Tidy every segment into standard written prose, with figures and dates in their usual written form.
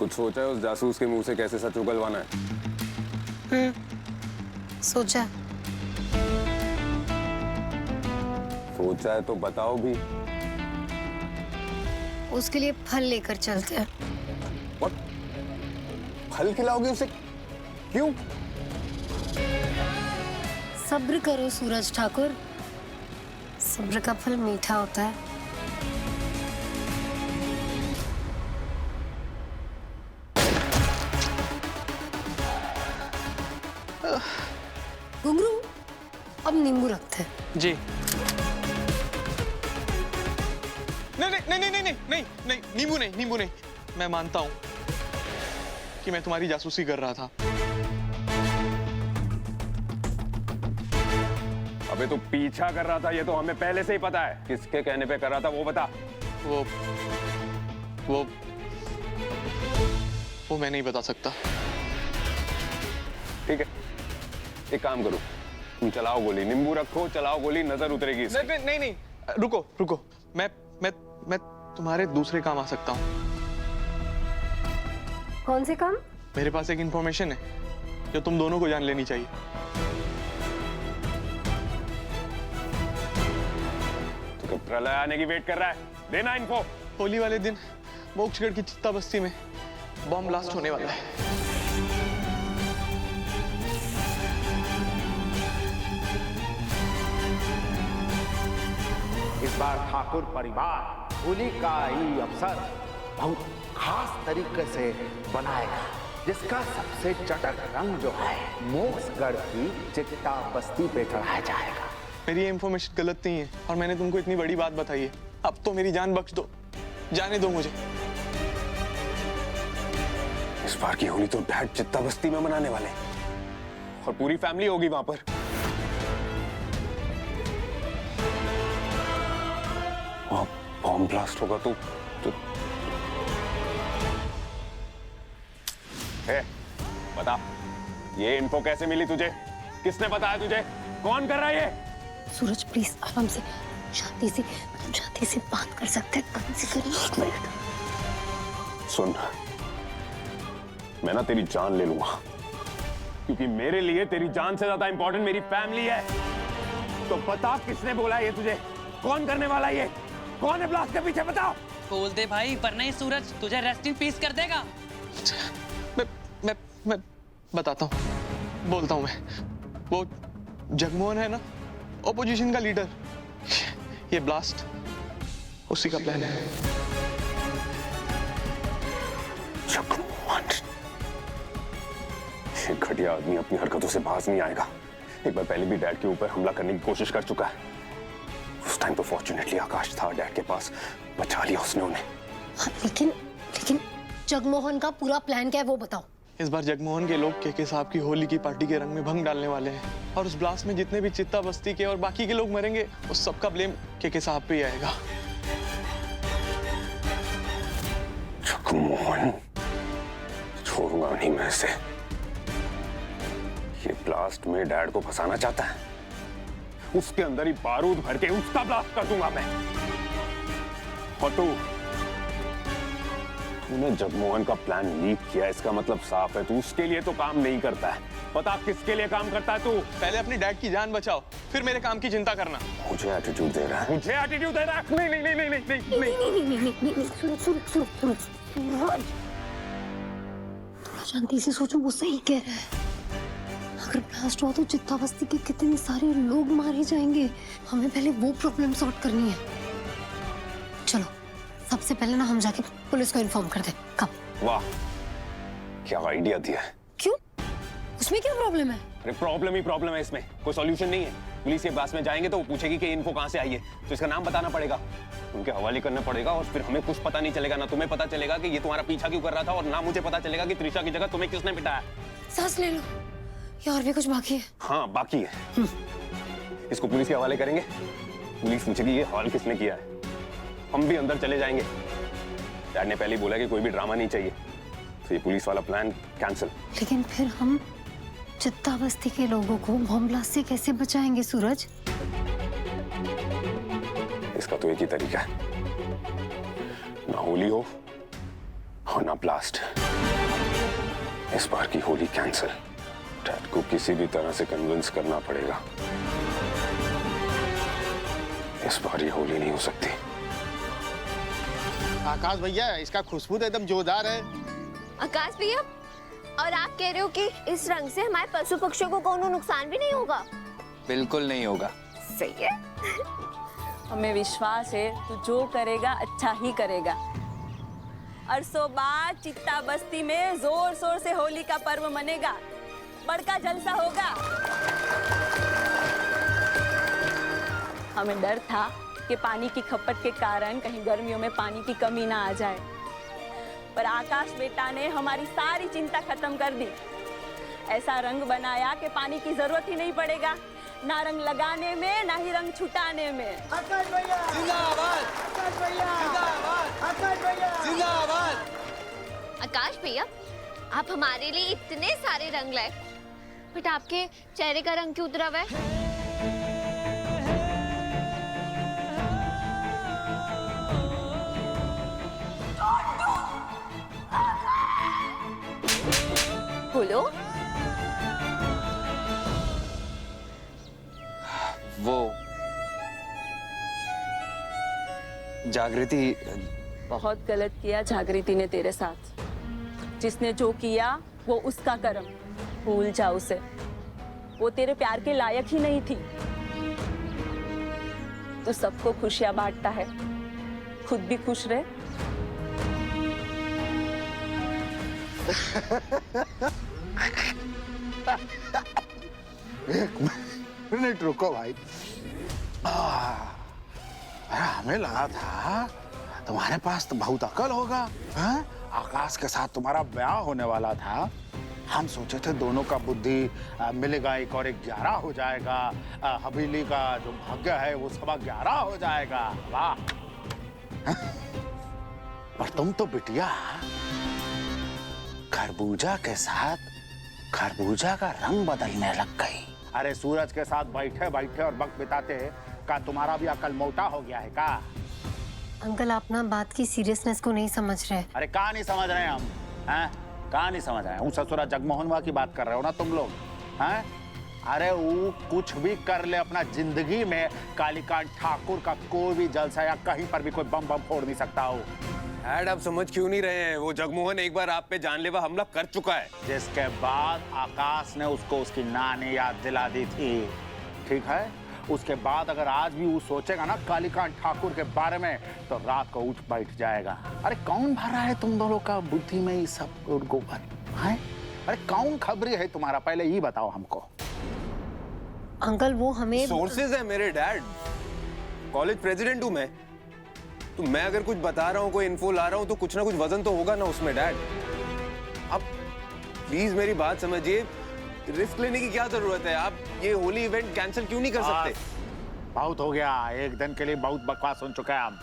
कुछ सोचा है उस जासूस के मुंह से कैसे सच उगलवाना है? सोचा। सोचा है तो बताओ भी। उसके लिए फल लेकर चलते हैं। What? फल खिलाओगे उसे? क्यों? सब्र करो सूरज ठाकुर, सब्र का फल मीठा होता है। घुंघरू, अब नींबू रखते हैं। जी। नहीं नहीं नहीं नहीं नहीं नहीं नहीं, नींबू नहीं, नींबू नहीं। मैं मानता हूं कि मैं तुम्हारी जासूसी कर रहा था। अबे तो पीछा कर रहा था, ये तो हमें पहले से ही पता है। किसके कहने पे कर रहा था वो बता। वो मैं नहीं बता सकता। ठीक है, एक काम करो, तुम चलाओ गोली, नींबू रखो, चलाओ गोली, नजर उतरेगी इसकी। नहीं नहीं नहीं, रुको रुको, मैं तुम्हारे दूसरे काम आ सकता हूँ। कौन से काम? मेरे पास एक इंफॉर्मेशन है जो तुम दोनों को जान लेनी चाहिए। तो क्या प्रलय आने की वेट कर रहा है? देना इन्फो। होली वाले दिन मोक्षगढ़ की चित्ता बस्ती में बॉम्ब ब्लास्ट होने वाला है। इस बार ठाकुर परिवार होली का ही अवसर बहुत खास तरीके से बनाएगा, जिसका सबसे चटक रंग जो है मोक्षगढ़ की चित्ता बस्ती पे चढ़ाया जाएगा। मेरी ये इंफॉर्मेशन गलत नहीं है और मैंने तुमको इतनी बड़ी बात बताई है। अब तो मेरी जान बख्श दो, जाने दो मुझे। इस बार की होली तो डैड चित्ता बस्ती में मनाने वाले हैं और पूरी फैमिली होगी वहां पर। वहां बॉम्ब ब्लास्ट होगा तो बता, ये इन्फो कैसे मिली तुझे? किसने बताया तुझे? कौन कर रहा है ये? सूरज प्लीज आराम से, शांति से बात कर सकते हैं। कम से करिए। सुन, मैं ना तेरी जान ले लूंगा, क्योंकि मेरे लिए तेरी जान से ज्यादा इंपॉर्टेंट मेरी फैमिली है। तो बता, किसने बोला है ये तुझे? कौन करने वाला है ये? कौन है ब्लास्ट के पीछे? बताओ। बोल दे भाई, वरना ये सूरज तुझे रेस्ट इन पीस कर देगा। मैं बताता हूँ, बोलता हूँ मैं। वो जगमोहन है ना, ऑपोजिशन का लीडर, ये ब्लास्ट उसी का प्लान है। जगमोहन, ये घटिया आदमी अपनी हरकतों से बाज नहीं आएगा। एक बार पहले भी डैड के ऊपर हमला करने की कोशिश कर चुका है। उस टाइम तो फॉर्चुनेटली आकाश था डैड के पास, बचा लिया उसने उन्हें। हाँ, लेकिन जगमोहन का पूरा प्लान क्या है वो बताओ। इस बार जगमोहन के लोग केके साहब की होली की पार्टी के रंग में भंग डालने वाले हैं और उस ब्लास्ट में जितने भी चित्ता बस्ती के और बाकी के लोग मरेंगे, उस सबका ब्लेम केके साहब पे ही आएगा। जगमोहन छोड़ूंगा नहीं मैं इसे। ये ब्लास्ट में डैड को फंसाना चाहता है, उसके अंदर ही बारूद भर के उसका ब्लास्ट कर दूंगा मैं। और तूने जगमोहन का प्लान लीक किया, इसका मतलब साफ है तू उसके लिए तो काम नहीं करता है। पता किसके लिए काम करता है तू? पहले अपनी डैड की जान बचाओ, फिर मेरे काम की चिंता करना। मुझे एटीट्यूड दे रहा है? मुझे एटीट्यूड दे रहा है? नहीं नहीं नहीं नहीं नहीं नहीं नहीं। सूरज, शांति से सोचो, वो सही कह रहा है। अगर ब्लास्ट हुआ तो चित्ता बस्ती के कितने सारे लोग मारे जाएंगे। हमें पहले वो प्रॉब्लम सॉर्ट करनी है। चलो, सबसे पहले ना हम जाके पुलिस को इन्फॉर्म कर दे। कब? वाह, क्या आइडिया दिया है। क्यों? उसमें क्या प्रॉब्लम है? अरे प्रॉब्लम है इसमें, कोई सॉल्यूशन नहीं है। पुलिस के पास में जाएंगे तो वो पूछेगी कि इन्फो कहाँ से आई है, तो इसका नाम बताना पड़ेगा, उनके हवाले करना पड़ेगा और फिर हमें कुछ पता नहीं चलेगा। ना तुम्हें पता चलेगा कि ये तुम्हारा पीछा क्यों कर रहा था और ना मुझे पता चलेगा कि त्रिशा की जगह तुम्हें किसने पिटाया। सांस ले लो, या और भी कुछ बाकी है? हाँ बाकी है। इसको पुलिस के हवाले करेंगे, पुलिस पूछेगी ये हॉल किसने किया है, हम भी अंदर चले जाएंगे। डैड ने पहले ही बोला कि कोई भी ड्रामा नहीं चाहिए, तो ये पुलिस वाला प्लान कैंसिल। लेकिन फिर हम चित्ता बस्ती के लोगों को बॉम्ब ब्लास्ट से कैसे बचाएंगे सूरज? इसका तो एक ही तरीका है, ना होली हो और ना ब्लास्ट। इस बार की होली कैंसिल। डैड को किसी भी तरह से कन्विंस करना पड़ेगा। इस बार ये होली नहीं हो सकती। आकाश भैया, इसका खुशबू तो एकदम जोरदार है। आकाश भैया, और आप कह रहे हो कि इस रंग से हमारे पशु पक्षियों को कोनो नुकसान भी नहीं होगा? बिल्कुल नहीं होगा। सही है। हमें विश्वास है तू जो करेगा अच्छा ही करेगा। अरसों बाद चित्ता बस्ती में जोर शोर से होली का पर्व मनेगा, बड़का जलसा होगा। हमें डर था कि पानी की खपत के कारण कहीं गर्मियों में पानी की कमी ना आ जाए, पर आकाश बेटा ने हमारी सारी चिंता खत्म कर दी। ऐसा रंग बनाया कि पानी की जरूरत ही नहीं पड़ेगा, ना रंग लगाने में ना ही रंग छुटाने में। आकाश भैया जिंदाबाद! आकाश भैया जिंदाबाद! आकाश भैया जिंदाबाद! आकाश भैया, आप हमारे लिए इतने सारे रंग लाए, बट आपके चेहरे का रंग क्यों उतरा हुआ है? बोलो। वो जागृति, बहुत गलत किया जागृति ने तेरे साथ। जिसने जो किया वो उसका कर्म, भूल जा उसे। वो तेरे प्यार के लायक ही नहीं थी। तू सबको खुशियां बांटता है, खुद भी खुश रहे। एक मिनट रुको भाई। अरे हमें लगा था तुम्हारे पास तो बहुत अकल होगा। हाँ? आकाश के साथ तुम्हारा ब्याह होने वाला था। हम सोचे थे दोनों का बुद्धि मिलेगा, एक और 11 हो जाएगा। हवेली का जो भाग्य है वो 11:15 हो जाएगा। वाह! पर तुम तो बिटिया खरबूजा के साथ खरबूजा का रंग बदलने लग गई। अरे सूरज के साथ बैठे बैठे और वक्त बिताते का तुम्हारा भी अकल मोटा हो गया है का? अंकल, आप ना बात की सीरियसनेस को नहीं समझ रहे। अरे कहाँ नहीं समझ रहे हम? हैं? कहाँ नहीं समझ रहे? हूँ ससुरा जगमोहनवा की बात कर रहे हो ना तुम लोग? हैं? अरे वो कुछ भी कर ले अपना जिंदगी में, कालीकांत ठाकुर का कोई भी जलसा या कहीं पर भी कोई बम बम फोड़ नहीं सकता हो। डैड, आप समझ क्यों नहीं रहे हैं? वो जगमोहन एक बार आप पे जानलेवा हमला कर चुका है। जिसके बाद आकाश ने उसको उसकी नानी याद दिला दी थी। ठीक है, उसके बाद अगर आज भी वो सोचेगा ना कालीकांत ठाकुर के बारे में तो रात को उठ बैठ जाएगा। अरे कौन भरा है तुम दोनों का बुद्धि में ये सब गोबर है? अरे कौन खबरी है तुम्हारा? पहले ये बताओ हमको। अंकल, वो हमें सोर्सेज है मेरे डैड। कॉलेज प्रेसिडेंट हूं मैं, तो मैं अगर कुछ बता रहा हूँ, कोई इन्फो ला रहा हूँ, तो कुछ ना कुछ वजन तो होगा ना उसमें डैड। अब प्लीज मेरी बात समझिए, रिस्क लेने की क्या जरूरत है? आप ये होली इवेंट कैंसिल क्यों नहीं कर सकते? बहुत हो गया, एक दिन के लिए बहुत बकवास सुन चुके हैं हम।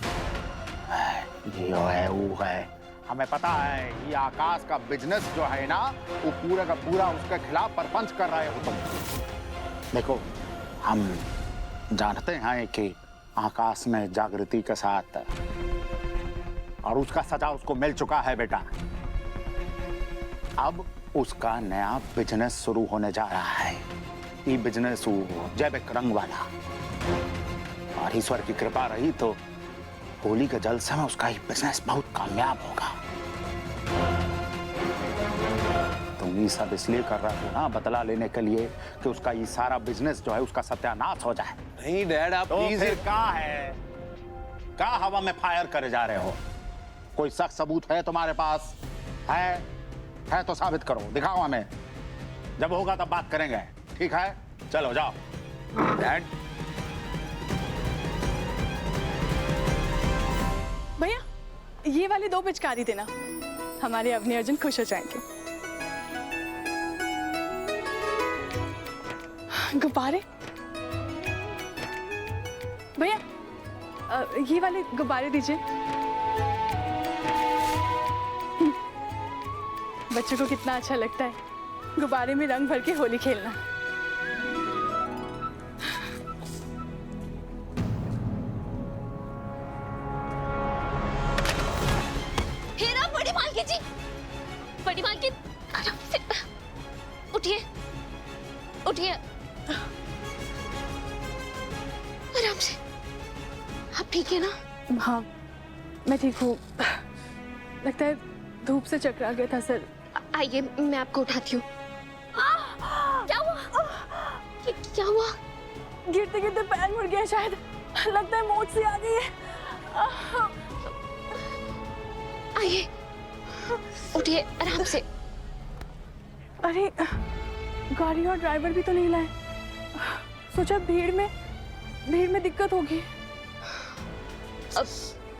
ये है वो है, हमें पता है ये आकाश का बिजनेस जो है ना वो पूरा का पूरा उसके खिलाफ परपंच कर रहे हो तुम। देखो, हम जानते हैं कि आकाश ने जागृति के साथ, और उसका सजा उसको मिल चुका है बेटा। अब उसका नया बिजनेस शुरू होने जा रहा है। ये बिजनेस जैविक रंग वाला, और ईश्वर की कृपा रही तो होली के जलसे में उसका ये बिजनेस बहुत कामयाब होगा। तुम ये सब इसलिए कर रहे हो ना, बदला लेने के लिए कि उसका ये सारा बिजनेस जो है उसका सत्यानाश हो जाए। नहीं डैड, आप तो प्लीज। फिर क्या है? क्या हवा में फायर करे जा रहे हो? कोई सख्त सबूत है तुम्हारे पास? है तो साबित करो, दिखाओ हमें। जब होगा तब बात करेंगे, ठीक है? चलो जाओ। डैड, भैया ये वाली 2 पिचकारी देना, हमारे अवनी अर्जुन खुश हो जाएंगे। गुब्बारे भैया, ये वाले गुब्बारे दीजिए। बच्चों को कितना अच्छा लगता है गुब्बारे में रंग भर के होली खेलना। हेरा, बड़ी मालकिन जी, बड़ी मालकिन आराम से उठिए, उठिए, आराम से। आप ठीक है ना? हाँ, मैं ठीक हूँ। लगता है धूप से चकरा गया था सर। आइए, मैं आपको उठाती हूँ। क्या हुआ? क्या हुआ? गिरते गिरते पैर मुड़ गया शायद, लगता है मोच सी आ गई है। आइए, उठिए, आराम से। अरे गाड़ी और ड्राइवर भी तो नहीं लाए। सोचा भीड़ में दिक्कत होगी। अब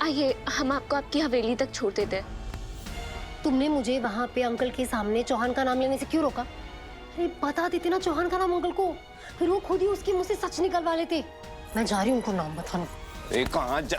आइए, हम आपको आपकी हवेली तक छोड़ देते हैं। तुमने मुझे वहां पे अंकल के सामने चौहान का नाम लेने से क्यों रोका? अरे बता देते ना चौहान का नाम अंकल को, फिर वो खुद ही उसके मुंह से सच निकलवा लेते। मैं जा रही हूँ उनको नाम बताने। कहाँ जा?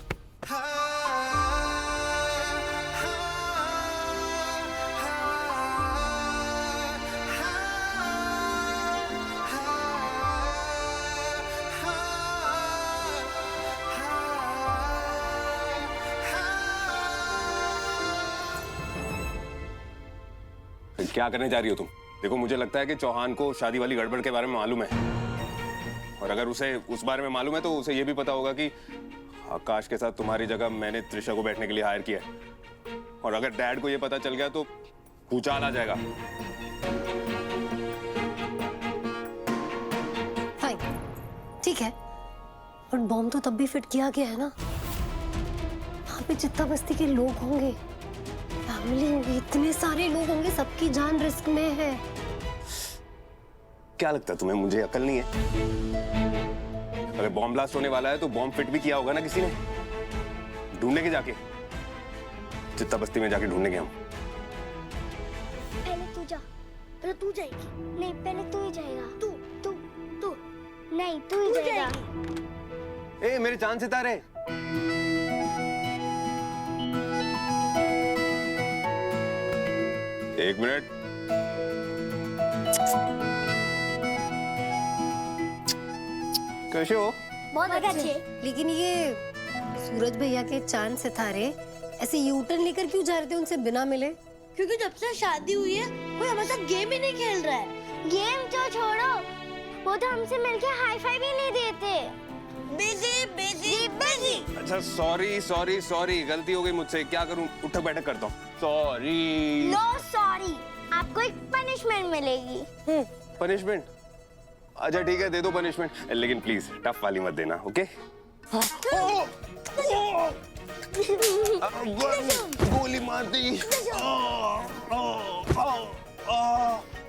क्या करने जा रही हो तुम? देखो, मुझे लगता है कि चौहान को शादी वाली गड़बड़ के बारे में मालूम है, और अगर उसे उस बारे में मालूम है तो उसे ये भी पता होगा कि आकाश के साथ तुम्हारी जगह मैंने त्रिशा को बैठने के लिए हायर किया है, और अगर डैड को ये पता चल गया तो भूचाल आ जाएगा। फाइन, ठीक है, पर बॉम्ब तो तब भी फिट किया गया है ना। वहां पे चित्ता बस्ती के लोग होंगे, फैमिली होगी, इतने सारे लोग होंगे, सबकी जान रिस्क में है। क्या लगता है तुम्हें मुझे अकल नहीं है? अगर बॉम्ब ब्लास्ट होने वाला है तो बॉम्ब फिट भी किया होगा ना किसी ने। ढूंढने के जाके, चित्ता बस्ती में जाके ढूंढने के हम। पहले तू जा। पहले तू जाएगी। नहीं, पहले तू ही जाएगा। तू तू तू नहीं, तू ही जाएगा। ए मेरे चांद सितारे, एक मिनट। कैसे हो? बहुत अच्छे। लेकिन ये सूरज भैया के चांद सितारे ऐसे यू टर्न लेकर क्यों जा रहे थे उनसे बिना मिले? क्योंकि जब से शादी हुई है कोई हमारे साथ गेम ही नहीं खेल रहा है। गेम तो छोड़ो, वो तो हमसे मिलके हाई फाई भी नहीं देते। Busy busy busy. अच्छा, सॉरी सॉरी सॉरी, गलती हो गई मुझसे। क्या करूं? उठक बैठक करता हूँ। सॉरी। नो सॉरी, आपको एक पनिशमेंट मिलेगी। पनिशमेंट? अच्छा ठीक है, दे दो पनिशमेंट, लेकिन प्लीज टफ वाली मत देना, ओके? गोली मार दी।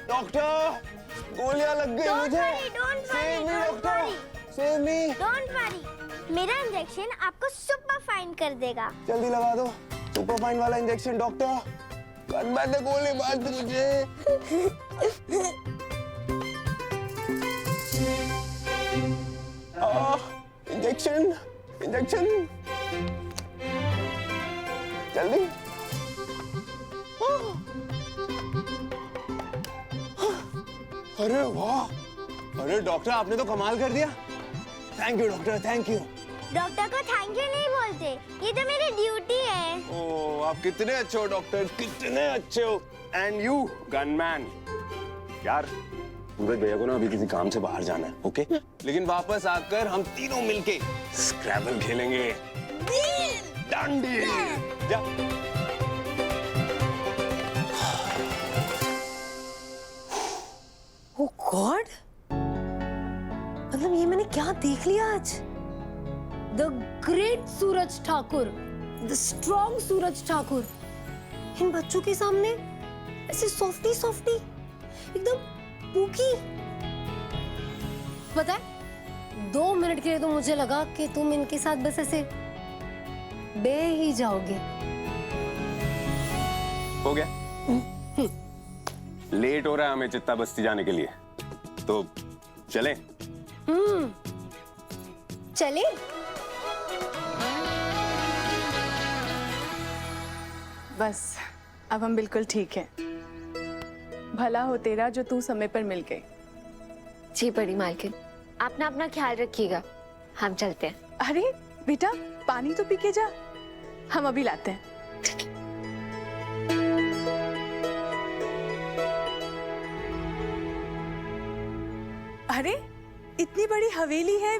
डॉक्टर, गोलियां लग गई मुझे। Save me. डोंट वरी, मेरा इंजेक्शन आपको सुपर फाइन कर देगा। जल्दी लगा दो सुपर फाइन वाला इंजेक्शन डॉक्टर। गन ने गोली मार दी मुझे। इंजेक्शन इंजेक्शन, जल्दी। अरे वाह, अरे डॉक्टर आपने तो कमाल कर दिया। Thank you doctor, thank you. Doctor को थैंक यू नहीं बोलते, ये तो मेरी ड्यूटी है। ओह, आप कितने अच्छे हो डॉक्टर, कितने अच्छे हो। And you gunman. यार, सूरज भैया को ना अभी किसी काम से बाहर जाना है, ओके? लेकिन वापस आकर हम तीनों मिलके स्क्रैबल खेलेंगे। Done deal. जा। ओह गॉड, मतलब ये मैंने क्या देख लिया आज? The great Suraj Thakur, the strong Suraj Thakur इन बच्चों के सामने ऐसे सॉफ्टी सॉफ्टी, एकदम पूकी। पता है, 2 मिनट के लिए तो मुझे लगा कि तुम इनके साथ बस ऐसे बे ही जाओगे। हो गया? लेट हो रहा है हमें चित्ता बस्ती जाने के लिए, तो चलें? चले। बस अब हम बिल्कुल ठीक हैं। भला हो तेरा जो तू समय पर मिल गई। जी बड़ी मालकिन, आप ना अपना ख्याल रखिएगा, हम चलते हैं। अरे बेटा, पानी तो पी के जा, हम अभी लाते हैं। अरे इतनी बड़ी हवेली है,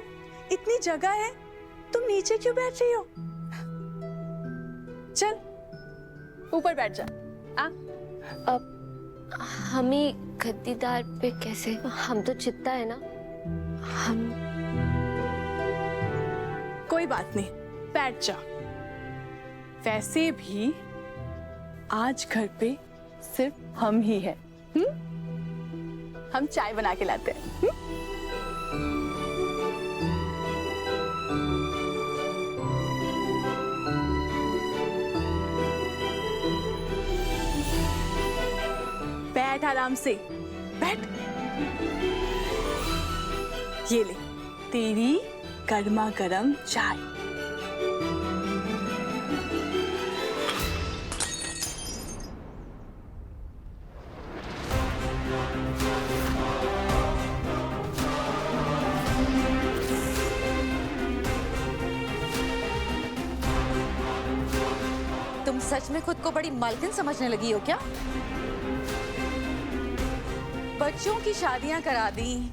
इतनी जगह है, तुम नीचे क्यों बैठ रही हो? चल ऊपर बैठ जा। अब हम ही गद्दीदार पे कैसे? हम तो चित्ता है ना। हम कोई बात नहीं, बैठ जा। वैसे भी आज घर पे सिर्फ हम ही हैं। हम चाय बना के लाते हैं। बैठ आराम से, बैठ। ये ले तेरी गर्मा गर्म चाय। तुम सच में खुद को बड़ी मालकिन समझने लगी हो क्या? बच्चों की शादियां करा दी,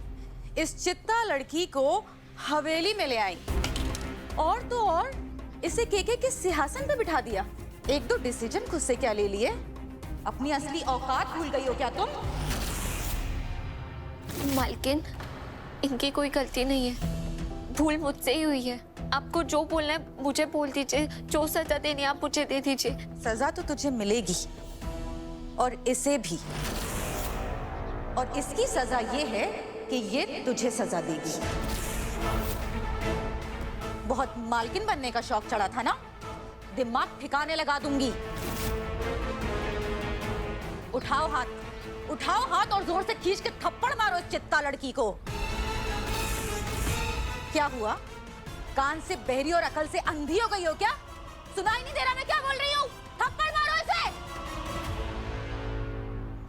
इस चित्ता लड़की को हवेली में ले आई, और तो और इसे केके के सिंहासन पे बिठा दिया। एक दो डिसीजन खुद से क्या ले लिए? अपनी असली औकात भूल गई हो क्या तुम? मालकिन, इनकी कोई गलती नहीं है, भूल मुझसे ही हुई है। आपको जो बोलना है मुझे बोल दीजिए, जो सजा देनी है आप मुझे दे दीजिए। सजा तो तुझे मिलेगी, और इसे भी। और इसकी सजा ये है कि ये तुझे सजा देगी। बहुत मालकिन बनने का शौक चढ़ा था ना? दिमाग ठिकाने लगा दूंगी। उठाओ हाथ और जोर से खींच के थप्पड़ मारो इस चित्ता लड़की को। क्या हुआ? कान से बहरी और अकल से अंधी हो गई हो क्या? सुनाई नहीं दे रहा मैं क्या बोल रही हूँ? थप्पड़ मारो इसे।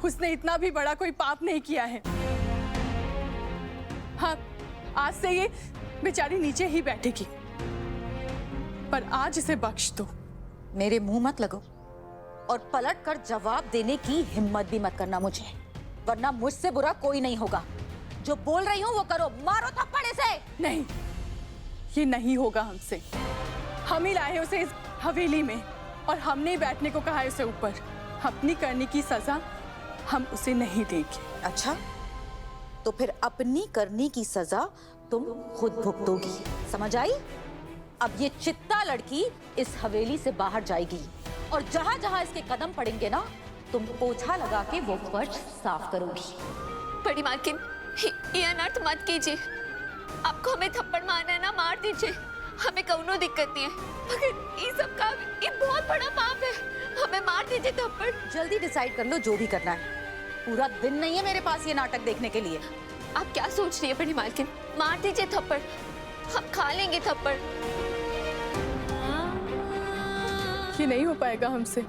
उसने इतना भी बड़ा कोई पाप नहीं किया है। हाँ, आज से ये बेचारी नीचे ही बैठेगी, पर आज इसे बख्श दो। मेरे मुंह मत लगो, और पलट कर जवाब देने की हिम्मत भी मत करना मुझे, वरना मुझसे बुरा कोई नहीं होगा। जो बोल रही हूँ वो करो, मारो थप्पड़ इसे। नहीं, ये नहीं होगा हमसे। हम ही लाए उसे इस हवेली में, और हमने ही बैठने को कहा है उसे ऊपर। अपनी करने की सजा हम उसे नहीं देंगे। अच्छा, तो फिर अपनी करनी की सजा तुम खुद भुगतोगी, समझ आई? अब ये चित्ता लड़की इस हवेली से बाहर जाएगी, और जहां जहां इसके कदम पड़ेंगे ना, तुम पोछा लगा के वो फर्श साफ करोगी। बड़ी मालकिन, ये अनर्थ मत कीजिए। आपको हमें थप्पड़ मारना है ना, मार दीजिए, हमें कौनो दिक्कत नहीं है। मगर ये सब का ये बहुत बड़ा पाप है, हमें मार दीजिए थप्पड़। जल्दी डिसाइड कर लो जो भी करना है, पूरा दिन नहीं है मेरे पास ये नाटक देखने के लिए। आप क्या सोच रही है बड़ी मालकिन? मार दीजिए थप्पड़, हम खा लेंगे थप्पड़। ये नहीं हो पाएगा हमसे।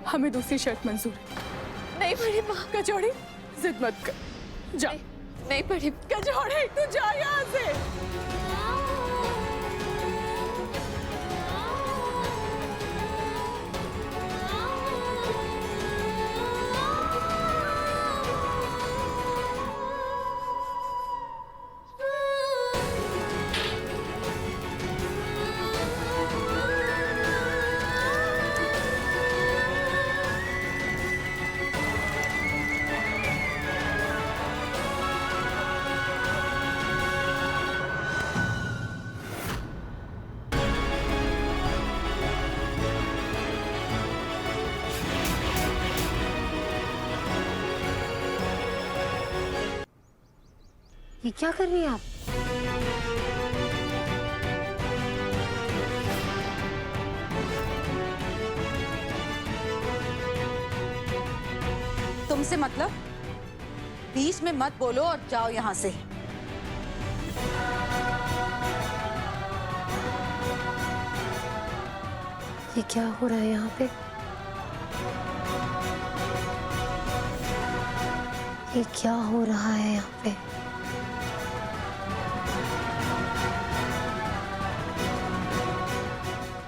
हमें दूसरी शर्त मंजूर है। नहीं बड़ी माँ। कचौड़ी, जिद मत कर, जा। नहीं बड़ी कचौड़ी, तू जा यहाँ से। ये क्या कर रही हैं आप? तुमसे मतलब? बीच में मत बोलो और जाओ यहाँ से। ये क्या हो रहा है यहाँ पे? ये क्या हो रहा है यहाँ पे?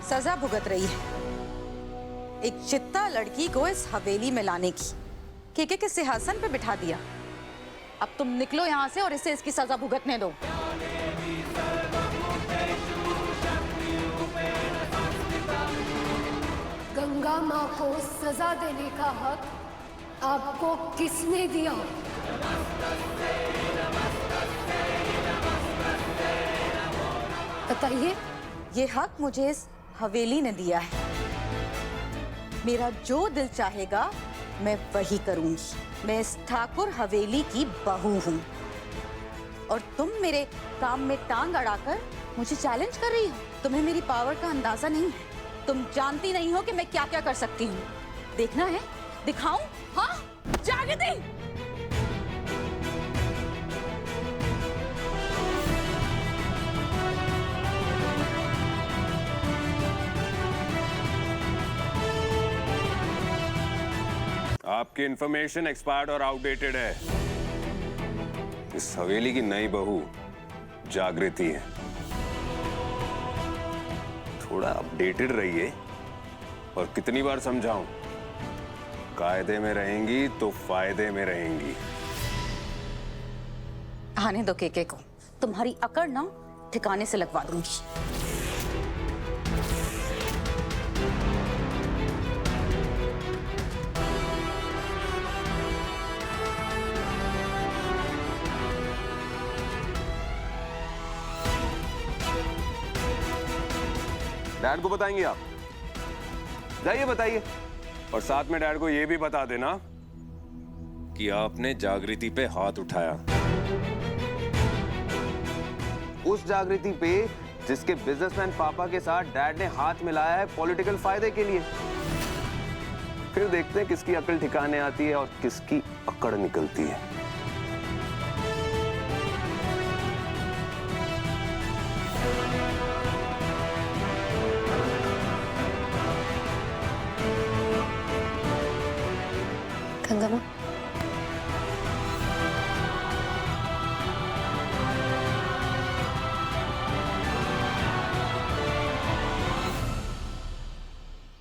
सजा भुगत रही है एक चित्ता लड़की को इस हवेली में लाने की। केके के सिंहासन पे बिठा दिया। अब तुम निकलो यहाँ से और इसे इसकी सजा भुगतने दो। गंगा माँ को सजा देने का हक आपको किसने दिया? बताइए। ये हक मुझे इस हवेली ने दिया है। मेरा जो दिल चाहेगा मैं वही करूंगी। मैं इस ठाकुर हवेली की बहू हूँ और तुम मेरे काम में टांग अड़ाकर मुझे चैलेंज कर रही हो। तुम्हें मेरी पावर का अंदाजा नहीं है। तुम जानती नहीं हो कि मैं क्या क्या कर सकती हूँ। देखना है? दिखाऊं? हाँ, जागृति! आपकी इंफॉर्मेशन एक्सपायर्ड और आउटडेटेड है। इस हवेली की नई बहू जागृति है। थोड़ा अपडेटेड रहिए। और कितनी बार समझाऊं, कायदे में रहेंगी तो फायदे में रहेंगी। आने दो केके को, तुम्हारी अकड़ ना ठिकाने से लगवा दूंगी। डैड को बताएंगे आप? जाइए बताइए। और साथ में डैड को यह भी बता देना कि आपने जागृति पे हाथ उठाया। उस जागृति पे जिसके बिजनेसमैन पापा के साथ डैड ने हाथ मिलाया है पॉलिटिकल फायदे के लिए। फिर देखते हैं किसकी अकल ठिकाने आती है और किसकी अकड़ निकलती है। गंगा माँ,